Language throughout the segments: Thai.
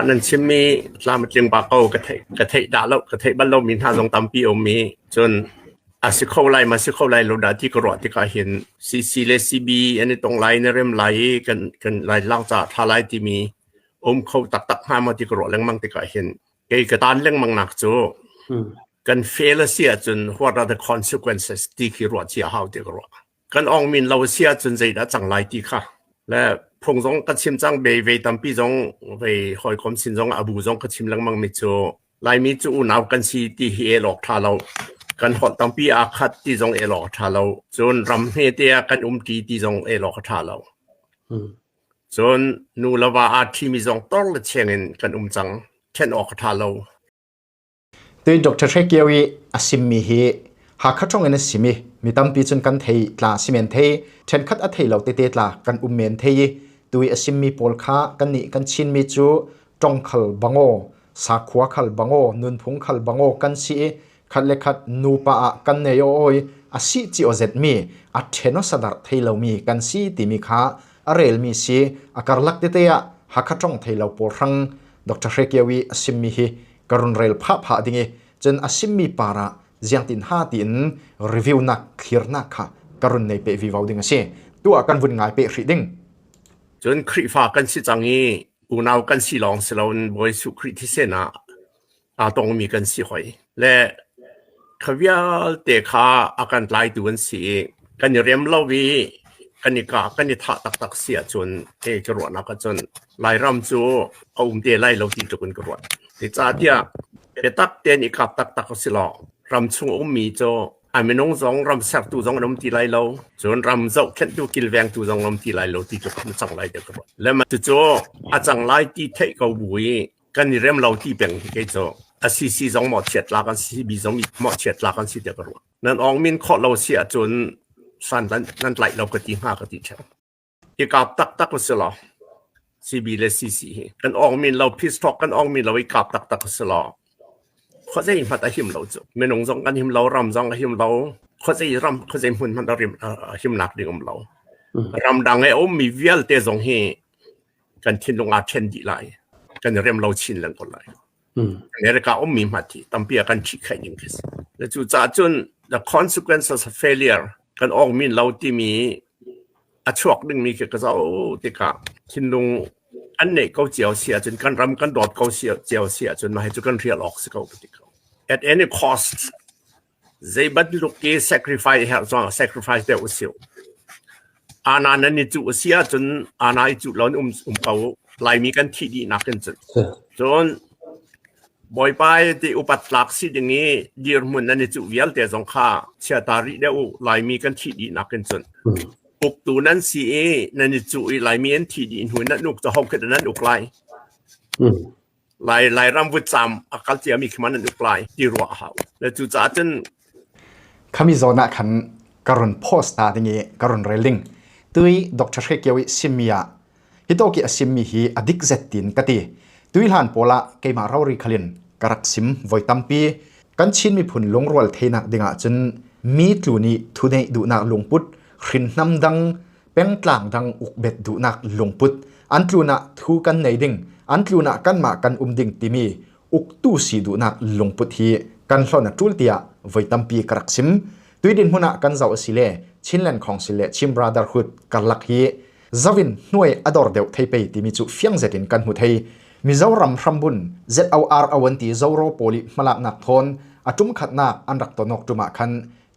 นั่นชิมีลามจึงปากเอากระเทยด่าแล้วกระเทยบ้านเรามีท่าทรงตามปีอมีจนสิเข้าไล่มาสิเข้าไล่เราด่าที่กรอดที่ก็เห็นซีเลซีบีอันนี้ตรงไล่ในเริ่มไล่กันไล่ล่างจากท่าไล่ที่มีเขาตักห้ามาที่กรอดเรื่องมั่งที่ก็เห็นไอ้กระตานเรื่องมั่งหนักจูกันเฟลเสียจน what are the consequences ที่กรอดเสียหาวที่กรอดกันอองมินเราเสียจนใจได้จังไล่ที่ค่ะและพงศ์ก็ชิมจังเบย์ตั้มปีจงไปคอยคมสินจงอาบูจงก็ชิมลังมังมิจูลายมิจูนาวกันสีที่เอหลอกท่าเรากันหดตั้มปีอาคัดที่จงเอหลอกท่าเราจนรำเฮเตียกันกีที่จงเอหลอกท่าเราจนนูลาวาอาทีมิจงต้นละเชียงกันจังเช่นออกท่าเราตัวดร.เกียวอาซิมมีเฮหากเขาจงเงินสิมีตั้มปีจนกันเทยลาซิเมนเทยเช่นคัดอัเทยเราเตะลากันเมนเทยตัวอาซิมมีโพลค้ากันนี่กันชินมีจูจงขัลบังโอสักขวาขัลบังโอนุนพุงขัลบังโอกันสีขัดเล็กขัดนูปะกันเนยโอยอาศิจิโอเซตมีอัดเชนอสดาร์เทยเรามีกันสีติมีค้าอาเรลมีสีอาการลักเตะหากเขาจงเทยเราโพลรังดร.เกียวอาซิมมีฮีการุนเรลพะดิ่งจนอาซิมมีปาระเจียงตินห้าตินรีวิวนักขีร์นักค่ะการุนในเปวิวาวดิ่งเสียตัวกันวุ่นง่ายเปรีดิ่งจนคริฟ้ากันสิจังงี้กูนาวกันสิลองสิเราบอยสุคริที่เสนาต้องมีกันสิหอยและขวิาเตะขาอาการไล่ตัวสิกันเรียมเล่าวีกันนี่กากันนี่ท่าตักเสียจนกระโดดนักจนไล่รำจูเอาเตะไล่เราที่จุกันกระโดดที่จ่าเดียเปตักเตนี่กับตักสิลรำชุงมีโจไม่น้องจงรำสักตัวจงรำที่ไรเราจนรำเจ้าแค่ตัวกิลแวงตัวจงรำที่ไรเราที่จุกมันจังไรเด็กก็แล้วมันโจจังไรที่เทก็บุยกันนี่เริ่มเราที่เป็นที่โจซีจงหมดเฉียดลากันซีบีจงหมดเฉียดลากันซีเด็กก็นั่นอองมินขอเราเสียจนสั้นนั่นไหลเราก็ตีห้าก็ตีเช้าอีกับตักก็สิละซีบีและซีกันอองมินเราพิสท็อกกันอองมินเราอีกับตักก็สิละเขาจะยิงพัดหิมเราจุไม่น้องจงกันหิมเรารำจงกันหิมเราเขาจะยิงรำเขาจะหุ่นมันเราหิมหนักดึงเรารำดังไอ้โอ้มีเวลเตะจงเฮกันทิ้งลงอาเชนดีไลกันเรียมเราชินแล้วก็เลยเนี่ยเราก็โอ้มีมาที่ตั้มเปียกันชิคให้ยิงกันแล้วจู่จ้าจน the consequences of failure กันออกมีเราที่มีช่วงหนึ่งมีเกี่ยวกับเราที่ก็ทิ้งลงอันนี้เขาเจียวเสียจนกันรำกันดอดเขาเจียวเสียจนมาให้จุกันเรียลออกสิเขาติเขา at any cost they but look at sacrifice เดียวเสียวอาณานั้นนี่จุเสียจนอาณาจุเราเขาไล่มีกันที่ดีนักกันจนบ่อยไปที่อุปัตลักษณ์สิ่งนี้เดี๋ยวมันนั่นจุเวียลแต่สงข้าเชื่อตารีเดียวไล่มีกันที่ดีนักกันจนอุกตัวนั้นสินั่นจุไล่มีอันที่ดีหุ่นนั้นอุกจะหกขึ้นนั้นอุกไล่รำวุฒิจำอาการเจียมีขมันนั้นอุกไล่ที่รัวเขาแล้วจุจ่าจนขมิโซนักขันการุนโพสต์อะไรเงี้ยการุนเรลลิงตุยดร.เกียวซิมียาฮิโตกิซิมีฮีอดิกเซตินกติตุยหลานโปละเกมาเราริคลินกรักซิมไวตัมปีกันชินมีผลลงรัวเทนักดิงจนมีตลูนี้ทุเนดูนักลงพุทขินน้ำดังเป็นกลางดังอุกเบ็ดดูนักลงพุทอันตลูนักทูกันในดิ่งอันตลูนักกันมากันดิ่งติมีอุกตูสีดูนักลงพุทฮีกันหลอนจุลเตียไวตัมปีกรักซิมตุยดินหุนักกันเจ้าสิเลชินแลนของสิเลชิม Brotherhood กันลักฮีจาวินหน่วยอดอร์เดวไทยไปที่มีจุเฟียงเซตินกันหุไทยมิเจ้ารำรำบุญ ZOR อวันตีเจ้าโรโปลิมาลักนักทนอาจุมขัดนักอันรักตนกจุมาคัน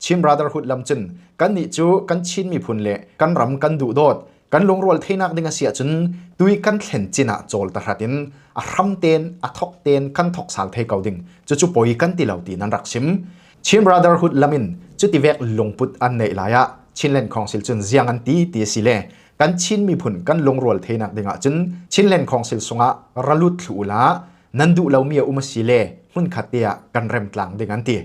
ชิม Brotherhood ลำจุนกันนิจูกันชินมีพุนเละกันรำกันดูโดดกันลงรัวเทนักดึงเสียจุนตุยกันเห็นจินะโจลตระดินอารำเตนอทอกเตนกันทอกสาลเทเกาดิงจุปอยกันตีเหล่าตีนันรักชิมชิม Brotherhood ลามินจุดที่เวกลงพุดอันในลายะชินเลนของสิลจุนเจียงอันตีสิเลกันชินมีผลกันลงรัวเทนักดึงจุนชินเลนของสิลสงะรัลุดถูละนันดูเหล่ามีอุมสิเลหุ่นขัดเตียกันเริ่มกลางดึงอันตี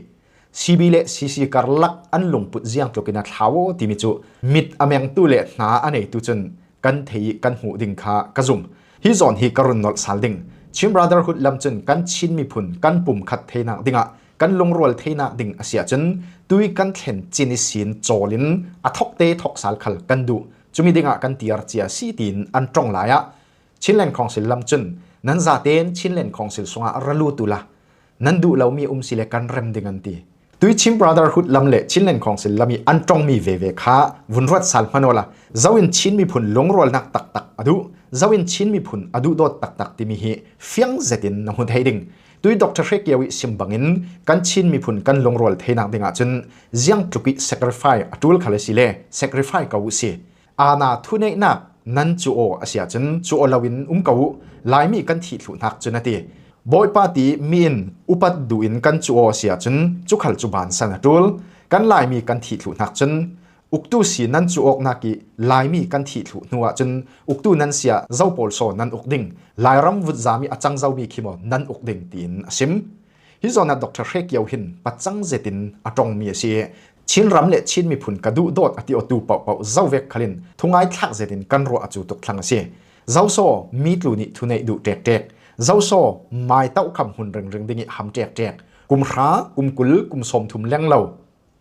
ซีบีเลซีการลักอันลงพุดเจียงตัวกินท้าวที่มีจุมิดอเมงตุเลหนาอันในตุจุนกันเทีกันหูดิงคากระซุมฮิจอนฮิการุนนอลสาลดิงชิม Brotherhood ลำจุนกันชินมีผลกันปุ่มขัดเทนักดึงกันลงรัวเทนักดิ่งอาเซียจนตุยกันเห็นจินิสินโจลินอัทอกเตทอกสาลขัลกันดูจุมีดิ่งกันตีอาร์เจียซีตินอันตรงหลายชินแลนของสิลลำจุน นั้นจะเต้นชินเล่นของสิลสงะระลูตุละนั้นดูเรามีสิเลกันเร็มดิงันตีตุยชิม Brotherhood ลำเละชินเล่นของสิลลมีอันตรงมีเวค้าวุนรัดสัลพนอละเจ้าอินชินมีผลลงรอลนักตักตักอดูเจ้าอินชินมีผลอดูโดดตักตักที่มีเหเฟียงเจตินน้ำหุ่นไทยดิ่งตุยDr.Hreเกียวิสิมบังอินกันชินมีผลกันลงรอลเทนักดิ่งจนยังตุกิ sacrifice อดูลคาเลสิเล sacrifice กาวสิอาณาทุเนนักนั้นจูโออาเซียจนจูโอลาวินกาวลายมีกันที่หลุนักจนนาทีบอยปาตีมีนอุปัดดูอินกันจูโอเสียจนจุขัลจุบานสันตุลกันลายมีกันที่หลุนักจนอุกตูสีนั้นจูอกนักิลายมีกันที่หลุนัวจนอุกตูนั้นเสียเจ้าโปลโซนั้นอุกดิ่งลายรำวุฒจามีอาจังเจ้ามีขีมอนั้นอุกดิ่งตีนซิมฮิจอนัดDr.Hreเกียวหินปัจจังเจตินอาจงมีเสียชินรำเละชินมีผุนกระดูโดดอติอตูเป่าเป่าเจ้าเวกขลินทุงไอทักเจตินกันรัวอจูตุกทังเสียเจ้าโซมีตลูนิทุนในดูเด็กเจ้าโซไม่เต้าคำหุ่นเริงดิ่งหำแจกกุมร้ากุมกุลกุมสมทุมแรงเหล่า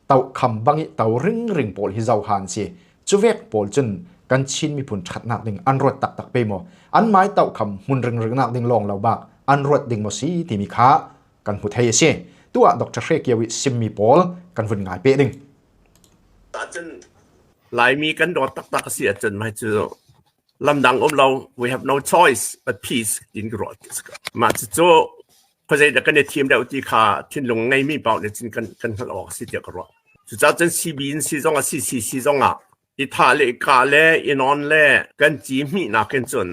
เต้าคำบังเต้าริงโปลฮิเจ้าหันเสียจูเวกโปลจนกันชินมีผุนชัดนักดิ่งอันรวดตักไปหมออันไม่เต้าคำหุ่นเริงนักดิ่งลองเหล่าบักอันรวดดิ่งมอสีที่มีขากันหุดไทยเสียตัวDr.Hreเกียวิซิมมีโปลกันวุ่นง่ายเป๊ะดิ่งหลายมีกันโดดตักเสียจนไม่เจอลำดังเรา we have no choice but peace ดินกรอดมาจะโจพอใจแต่กันในทีมเดียวที่ขาที่ลงในมีเปล่าเนี่ยจนกันออกสิเดียวกรอดจุดจ้าจนซีบินซีจงอ่ะซีจงอ่ะอีท่าเล่กาเล่อีนอนเล่กันจีมีนักกันจน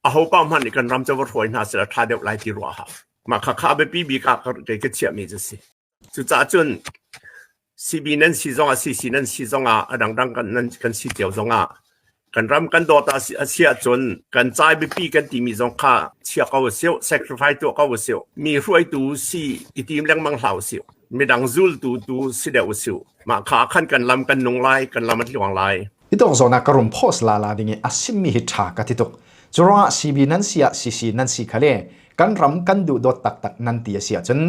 เอาป้ามันกันรำจะว่าถอยน่าเสียท่าเดียวไล่ที่รัวฮะมาข้าไปปีบีกับก็เชื่อมีจะสิจุดจ้าจนซีบีนั้นซีจงอ่ะซีนั้นซีจงอ่ะดังกันนั้นกันซีเดียวจงอ่ะกันรำกันโดดอาเสียจนกันใจไปปีกันที่มีจงค่าเชื่อเขาเสียว sacrifice ตัวเขาเสียวมีรวยตัวซีอีทีมเลี้ยงมังเหล่าเสียวไม่ดังซูลตัวสิเดียวเสียวมาขาขันกันลำกันนงไล่กันลำมันที่วางไล่ที่ตกโซนักกรุมโพสลาลาดิ่งอาศิมีหิตากติตกจรวงซีบีนั้นเสียซีนั้นซีทะเลกันรำกันดูโดดตักนันตีเสียจน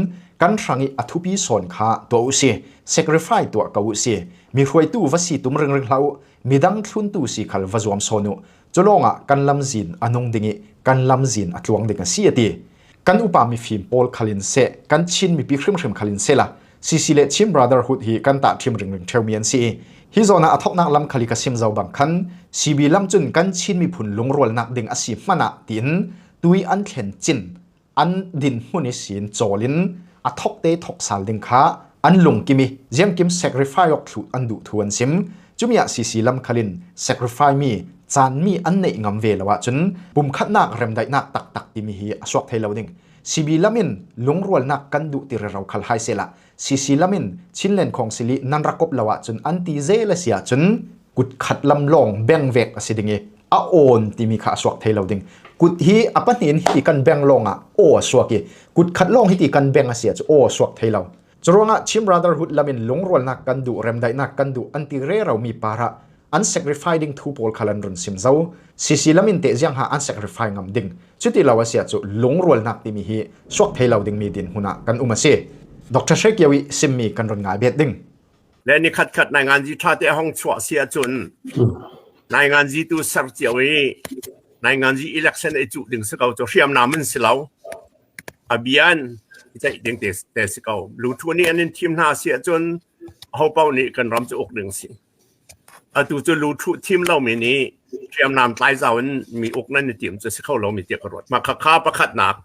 กันรังอีอัทุปีสอนขาตัวอุเสีย sacrifice ตัวเขาอุเสียมีรวยตัววัสีตุ้มเริงเหล่ามีดังทุนตูสีขัลวจวมโซนุจลงกันลำจินอนงดิ่งกันลำจินอัตลวงดิ่งเสียตีกันอุปามีฟิล์มโพลขัลินเซกันชินมีปีครึ่งขัลินเซละซีเลชิม Brotherhood ฮีกันตัดทีมริงเทลเมียนซีฮิโซนาอัทอกนักลำขัลิกสิมเจ้าบังคันซีบีลำจุนกันชินมีผุนลงรวลนักดิ่งอาศิมานะตินตุยอันเข็นจินอันดินมุนิสินโจลินอัทอกเตทอกสาลดิ่งขาอันลงกิมีเจียมกิม sacrifice ออกถุอันดุทวนซิมจุมีซีลำขลิน sacrifice มีจานมีอันในงำเวลวะจนปุ่มขัดนักเรมได้นักตักที่มีอสวกไทยเราดิ่งซีบีลามินลงรวลนักกันดุติเราขลายเสละซีลามินชินเลนของสิลินันรักบละวะจนอันตีเซลเสียจนกุดขัดลำลองแบงเวกสิดิ่งอาโอนที่มีขาสวกไทยเราดิ่งกุดฮีอปันหินที่กันแบงลงโอสวกกุดขัดลองที่กันแบงเสียจะโอสวกไทยเราจรวงชิม Brotherhood ลามินลงรวลนักกันดุเรมได้นักกันดุอันตีเรเรามีปาระอัน sacrificing ทูโพลคัลันรุนซิมเจ้าซีลามินเตยังหาอัน sacrifice งำดิ่งจุดที่เราเสียจุลงรวลนักที่มีฮีสวกไทยเราดิ่งมีดินหุนะกันอุมาเซDr.Hreเกียวิซิมมีกันรุนง่ายเบ็ดดิ่งและนี่ขัดในงานจีท่าเตะห้องชัวเสียจนในงานจีตูเสิร์ฟเจียวในงานจี election ไอจุดิ่งสกาวจะเรียมนามันสิเราอาบีอันจะดิ่งเตะสกาวรู้ทัวนี้อันนี้ทีมน่าเสียจนเขาเป้านี้กันรำจะอกดิ่งสิตูจะรู้ทุกทีมเรามีนี้เตรียมนำไล่เจ้าอันมีอกนั่นในทีมจะเข้าเรามีเตียกรถมาข้าประคัดหนัก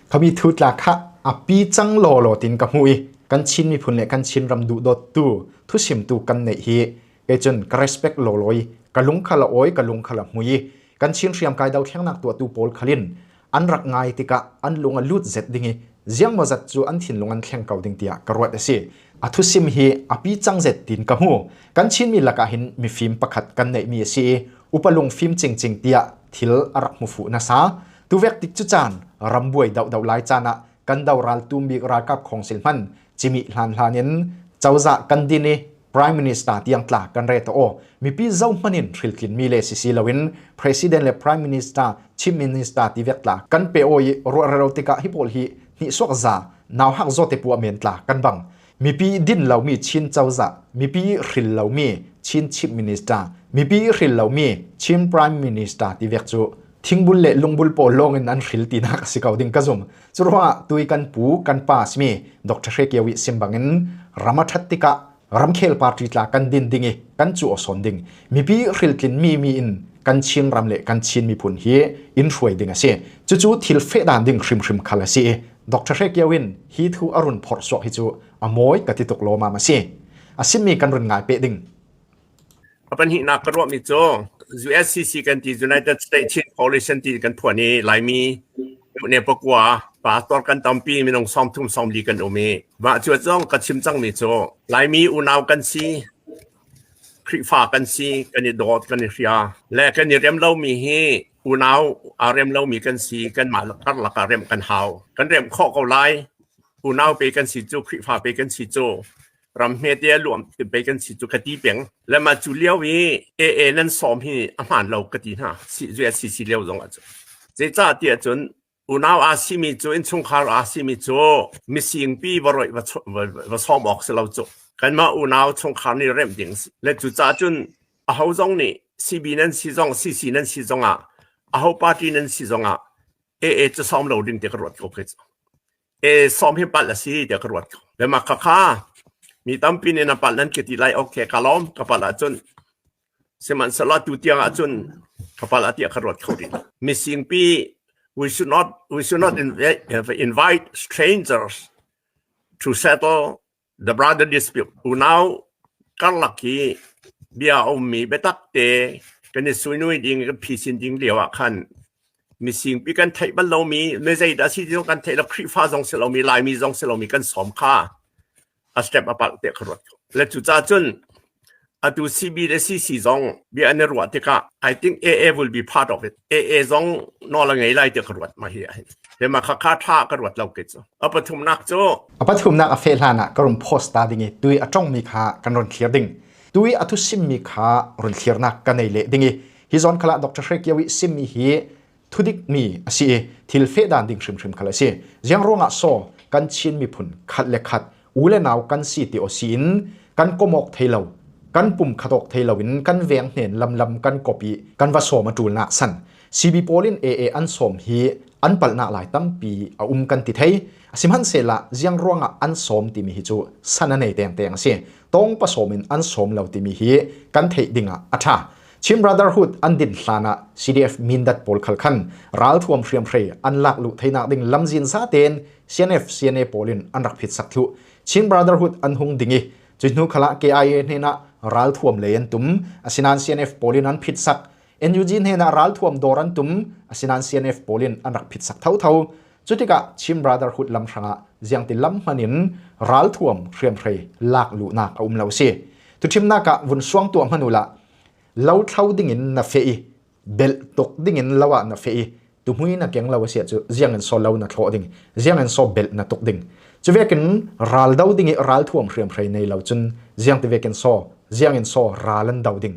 เขามีทุตลาคะอปีจังโลตินกับมุยกันชินมีผลเนี่ยกันชินรำดูดตูทุสิมตูกันในฮีเอจนกระสเปกโลลอยกันลุงขละโอยกันลุงขละมุยกันชินเรียมกายดาวเทียงนักตัวตูโพลขลินอันรักง่ายติกะอันลุงอันลุดเจ็ดดิ่งเจียงมาจัดจูอันถิ่นลุงอันเทียงเก่าดิ่งเตียกระวัดเสียอัทุสิมฮีอปีจังเจ็ดตินกับหูกันชินมีลักหินมีฟิล์มประคัดกันในมีเสียอุปลงฟิล์มจริงเตียทิลอารักมุฟูนาซาตูเวกติกจุจานรำบวยดาวไลจานะกันดาวรัลตูมีรากับของสิลมันจิมิลานลานินเจ้าจะกันดินี Prime Minister ที่ยังตลากันเรตโอมีปีเจ้ามันินทริลกินมีเลสิลาวิน President และ Prime Minister Chief Minister ที่เวกตลากันเปโอยรัวเราติกะฮิปโอลฮีนิสวกซานาวหักโจเตปัวเมนตลากันบังมีปีดินเหล่ามีชินเจ้าจะมีปีริลเหล่ามีชิน Chief Minister มีปีริลเหล่ามีชิน Prime Minister ที่เวกจู ทิ้งบุลเล่ลงบุลโปลงอันริลตีนักสิกาวดิ้งกระซุมจุดว่าตุยกันปูกันป้าสมีดรเรเกียวิสิมบังอินรามาทัตติกะรำเคลปาร์ติลากันดินดิ้งกันจูอสอนดิ้งมีปีริลตินมีอินกันชินรำเล่กันชินมีผลเฮอินช่วยดิ้งเสียจู่ๆทิลเฟดานดิ้งริมคาลเสียดรเรเกียวินฮีทูอรุณพอร์สวฮิจูอโมยกติตกโลมาเสียอาซิมีกันรุนง่ายเป๊ะดิ้งปัญหานักรบมิโจ USCC กันที่ United States Chin Coalition ที่กันพวกนี้หลายมีเนี่ยปกว่าป่าตอกันตามปีมีน้องซ้อมทุ่มซ้อมลีกันโอเมว่าจวดจ้องกับชิมจังมิโจหลายมีอุณาวกันซีคริฟ้ากันซีกันนี่ดอดกันนี่เรียและกันนี่เรียมเล่ามีเฮอุณาวเรียมเล่ามีกันซีกันมาลักลักเรียมกันหาวกันเรียมข้อเกาไลอุณาวไปกันซีโจคริฟ้าไปกันซีโจรำเมเดียรวมถึงไปกันสิจุกตีเปียงและมาจุเลี้ยววีนั้นซ้อมให้อาหารเรากตีน่ะสิจุสิเลี้ยวตรงอ่ะจ้ะจ้าเดียจนอุณาวอาซิมิจูอินชงคาร์อาซิมิจูมิสิงปีบรอยว่าซ้อมออกสิเราจ้ะกันมาอุณาวชงคาร์นี่เริ่มดิ่งและจุจ้าจนอาหูจงนี่ซีบีนั้นซีจงซีนั้นซีจงอ่ะอาหูปาร์ตี้นั้นซีจงอ่ะจะซ้อมเราดิ่งเด็กรวดก็คือซ้อมให้ปัดละสิเด็กรวดและมาข้ามีตั้มปีนี้นับปัลนั้นเกิดที่ไรโอเคกาลอมกับปัลจนสมันสลัดตุเตียงจนกับปัลเตียขรวดเขาดิมิสิงปี we should not invite strangers to settle the brother dispute อุณาวกันลักกี้เบียอมีเบตักเตกันในสุยนุยดิ้งกันพิสินดิ้งเดียวขันมิสิงปีกันไทยบ้านเรามีไม่ใช่แต่สิ่งที่ต้องการไทยเราคริฟ้าจงเสเรามีลายมีจงเสเรามีกันสอมค่าa step apart te khrot le chu cha chun atu cb le cc zong bi ane ro te ka I think aa will be part of it aa zong no la ngai lai te khrot ma hi he ma kha tha khrot lau ke chu apathum nak chu apathum nak a fe hlana karum post ta dingi tui atong mi kha kanon clear ding tui atu sim mi kha run clear nak kanei le dingi hi zon khala dr Hre kiawi sim mi hi thudik mi asi thil fe dan ding shrim khala si jiang ronga so kan chin mi phun khat le khat ule naw kan si ti o sin kan komok theilo kan pum khatok theilowin kan veng hnen lam kan copy kan va so ma tulna san cb polin aa an som hi an palna lai tampi a kan ti thei simhan sela jiang ronga an som ti mi hi chu sana nei teng se tong pa somin an som lo ti mi hi kan thei dinga atha chim brotherhood an din hlana cdf mindat pol khalkhan ral thuam hriam hrei an lak lu theina ding lamjin sa ten cnf cna polin an rak phit sak thu chin brotherhood an hung dingi chinu khala kia hena ral thuam lein tum asinan cnf polin an phit sak nug hena ral thuam doran tum asinan cnf polin an rak phit sak thau chutika chin brotherhood lam thanga jiang ti lam manin ral thuam hriam hrei lak lu nak lo se tu thimna ka vun suang tu manula lo thau dingin na fei bel tok dingin lawa na fei tu hui na keng lawa se chu jiang an so lo na tho ding jiang an so bel na tok ding chu vekin ral dau ding ral thuam hriam hrei nei lo chun jiang te vekin so jiang in so ralan dau ding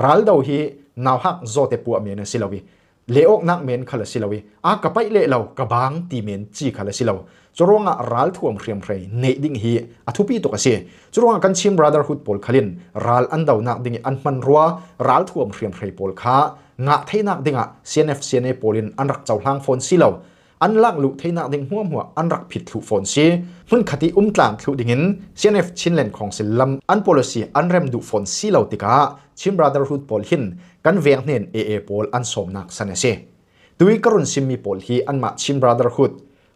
ral dau hi naw hak zo te pu ame na silawi leok nak men khala silawi a kapai le lo ka bang ti men chi khala silaw choronga ral thuam hriam hrei nei ding hi athupi to ka se choronga kan chim brotherhood pol khalin ral an dau nak ding an man ruwa ral thuam hriam hrei pol kha nga theinak dinga cnf cna polin an rak chawhlang phone silaw an lak lu theina ding huwa an rak phit thu phone si hun khati tlang thu dingin cnf chinlen khongsil lam an policy an rem du phone si lo tika chim brotherhood pol hin kan veng hnen aa pol an somnak sanase tui karun simmi pol hi an ma chim brotherhood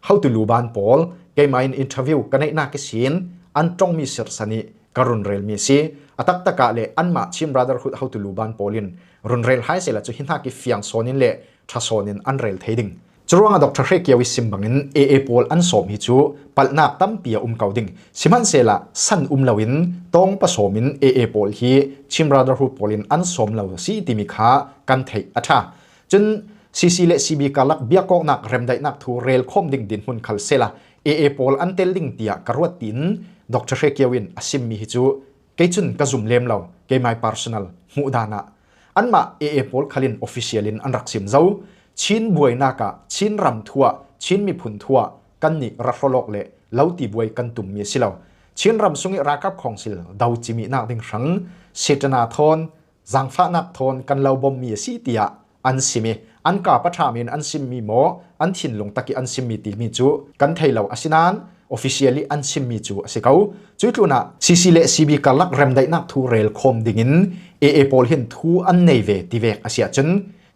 how to luban pol ke main interview kanai na ke sin an tong mi sir sani karun rel mi si atak taka le an ma chim brotherhood how to luban polin run rel hai sela chu hin ha ki fiang sonin le thasonin an rel theiding churonga dr Hre kiawi simbangin aa pol an som hi chu palnak tampia kauding siman sela san lawin tong pa somin aa pol hi chim brotherhood polin an som law si timi kha kan thei atha chun cc le cb kalak biakok nak remdai nak thu rel khom ding din hun khal sela aa pol an tel ding tia karwat tin dr Hre kiawin asim mi hi chu keichun ka zum lem law ke my personal mu dana anma aa pol khalin officialin an raksim zo chin buai naka chin ram thua chin mi phun thua kan ni rafrolok le lauti buai kan tum mi silaw chin ram sungi rakap khongsil dau chimi nak ding rang setana thon zangfa nak thon kan lau bom mi si tia an simi อันกาปะทามินอันซิมมีโมอันทินลงตะกี้อันซิมมีตีมีจูกันไทยเราอสินัน officially อันซิมมีจูอสิเขาจุดลุนะซีซีเลซีบีกัลักเรมได้นักทูเรลคมดิ่งินเอพอลหินทูอันเนเวติเวกอาเซียจน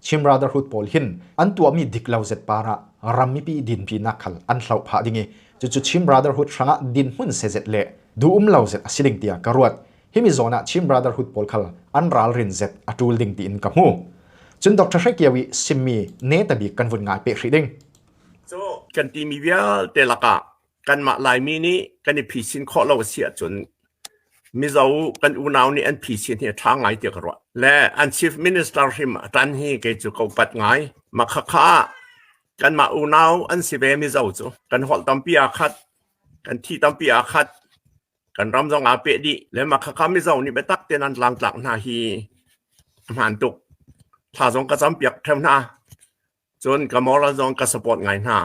ชิม Brotherhood พอลหินอันตัวมีดิกเลาเซตปาระรัมมีปีดินปีนักขัลอันเหล่าพาดิ่งจุดชิม Brotherhood ช่างดินหุ่นเซเซตเละดูเลาเซตอสิลิงเตียกรวดฮิมิโซนะชิม Brotherhood พอลขัลอันรัลรินเซตอตูลดิ่งตีอินกับหูจน Dr.Hre เกียวิซิมมีเนตบีกันวุ่นง่ายเปรีดิ่งกันตีมีเวียเตลักะกันมาลายมีนี้กันในผีสินข้อเราเสียจนมิเจ้ากันอุณาวนี่อันผีสินเนี่ยทางไงเดียวกันวะและอัน Chief Minister หิมตันฮีเกจูเขาปัดไงมาข้ากันมาอุณาวอันสิเวมิเจ้าจูกันหอลตัมปีอาคัดกันที่ตัมปีอาคัดกันรำจงอาเปดีและมาข้ามิเจ้านี่ไปตักเตนันหลังจากนาฮีหันตุกถ้าจงกระจำเปียกเท่านาจนกระมอลจงกระสปอร์ตไงนา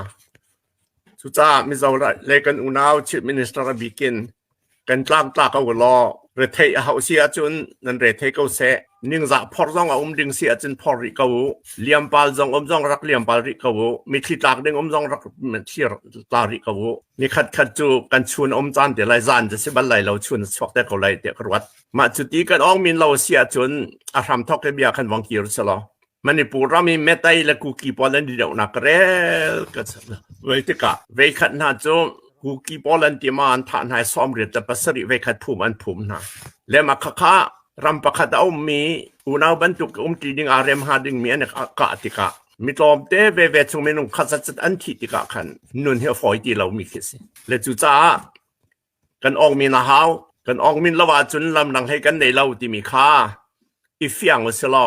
สุดท้ายมิเจ้าเล่กันอุณาว Chief Minister บิกินกันกลางตาเขาล้อเรทเทียเขาเสียจนนั่นเรทเทียเขาเสียนิ่งจะพอร์จงเอาดึงเสียจนพอริเขาเลี้ยมปาลจงจงรักเลี้ยมปาลริเขามีที่ตากดึงจงรักมันที่ตาริเขานี่ขัดจูกันชวนจานเดี๋ยวไรจานจะสิบันไรเราชวนชกแต่เขาไรเดี๋ยวกรวดมาจุดที่กันมินเราเสียจนอารามทอกเบียกันวังกีรุสลอมันนี่ปูรามีเมตัยและคุกีปอลันเดียวนักเรลกันเวทิกาเวขัดน่าจูกูกีบอลันติมาอันทานให้ซ้อมเรียนแต่ภาษาเวคัดภูมิอันภูมินะและมาข้ารำประคัดมีอุณาวบรรทุกตีดิ่งอารมหาดิ่งมีอันกะติกามีตอมเตเวชงเมนุขัดจัดอันที่ติกาขันนุนเฮฟอยตีเรามีคิดสิและจุจ้ากันมีนาฮาวกันมีละว่าจุนลำนังให้กันในเราที่มีค่าอีเฟียงวสลอ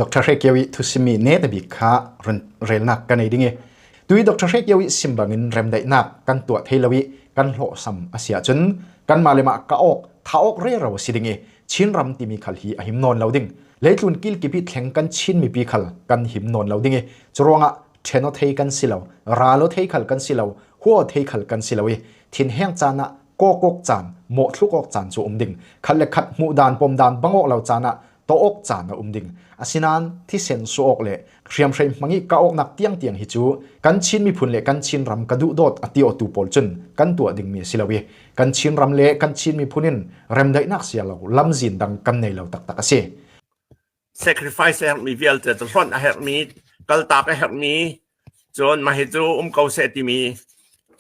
Dr.Hre เกียวิทุสิมีเนตบิค่าเรลนักกันในดิ่งด้วย Dr.Hre เกียวิสิมบังอินเรมได้นักกันตัวเทลวิกันโหสัมอาเซียจนกันมาเลมากะออกท้าออกเร่เราสิดิ่งชินรำที่มีขัลฮีอหิมนอนเราดิ่งเลยทุนกิลกิพิแข่งกันชินมีปีขัลกันหิมนอนเราดิ่งจรวงะเชนอเทกันสิเราราโลเทขัลกันสิเราหัวเทขัลกันสิเราทินแห้งจานะโกกจานโมทุกอกจานจูดิ่งขัดเล็กขัดมูดานปมดานบังออกเราจานะโตอกจานนะดิ่งอาศินันที่เซนสูออกเล่เรียมเฟรมมังอีกะออกนักเตียงฮิจูกันชินมีพุ่นเล่กันชินรำกระดุโดดอติโอตูปอลจนกันตัวดิ่งมีสิลาวีกันชินรำเล่กันชินมีพุ่นินเรมได้นักเสียเราลำจินดังกันในเราตักเสีย sacrifice มีเวลแต่ตอนเฮมีกัลตากเฮมีจนมาเฮจูเขาเสติมี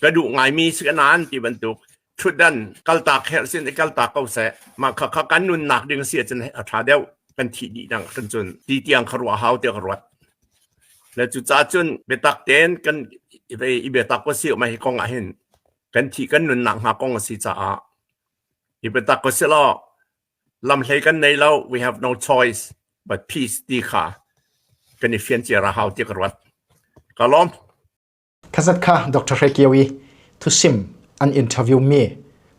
กระดูกไงมีสิ่งนั้นที่บรรทุกชุดดันกัลตากเฮสินกัลตากเขาเสมาข้ากันนุนหนักดึงเสียจนอัฐาเดียวกันที่ดีดังกันจนที่เตียงขรัวหาวเตียงขรัวและจุดจ้าจนเบตักเต้นกันไปอีเบตักก็เสียมาให้กองเห็นกันที่กันนุนหนักหากองสิจ้าอีเบตักก็เสียล้อลำเฮกันในเรา we have no choice but peace ดีค่ะกันในเฟียนเจราหาวเตียงขรัวกะล้อมขจัดค่ะ Dr.Hre เกียวิทุสิมอันอินเทอร์วิวมี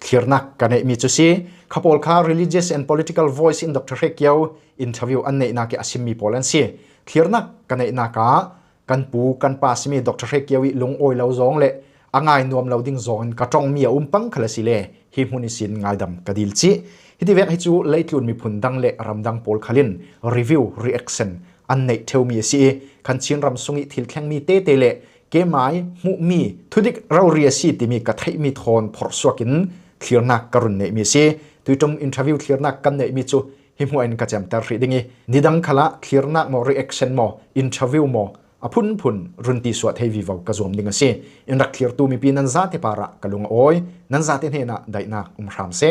เคลียร์นักกันในมีจุซีขบวนข่าว religious and political voice in Dr.Hre เกียวอินเทอร์วิวอันในนักอาศิมีโพลันซีเคลียร์นักกันในนักกันปูกันปาสมี Dr.Hre เกียวิลงโอยเหลาจงเละอ่างไงนวมเหลาดิ่งจงกระจงมีปังขลัสิเล่ฮิมุนิสินง่ายดำกระดิลจีฮิติเวกฮิจูเลยทุนมีพุนดังเละรำดังโพลคาลิน review reaction อันในเทวมีซีคันชินรำสุงิทิลแข่งมีเตเตเละเกมไม้มุมีทุดิกเราเรียสีที่มีกระไทมีทอนพอร์สวกินเคลียร์นักกรุณในมีซีตุยจงอินเทอร์วิวเคลียร์นักกันในมีจูหิมหัวอินกระจำตารีดิ่งนิดังขละเคลียร์นักมอรีแอคชั่นมออินเทอร์วิวมออพุนรุนตีสวดให้วิวกระจมดิ่งซีอินรักเคลียร์ตูมีปีนันซาเทปาระกะลุงโอยนันซาเทเนนะได้นักรามเซ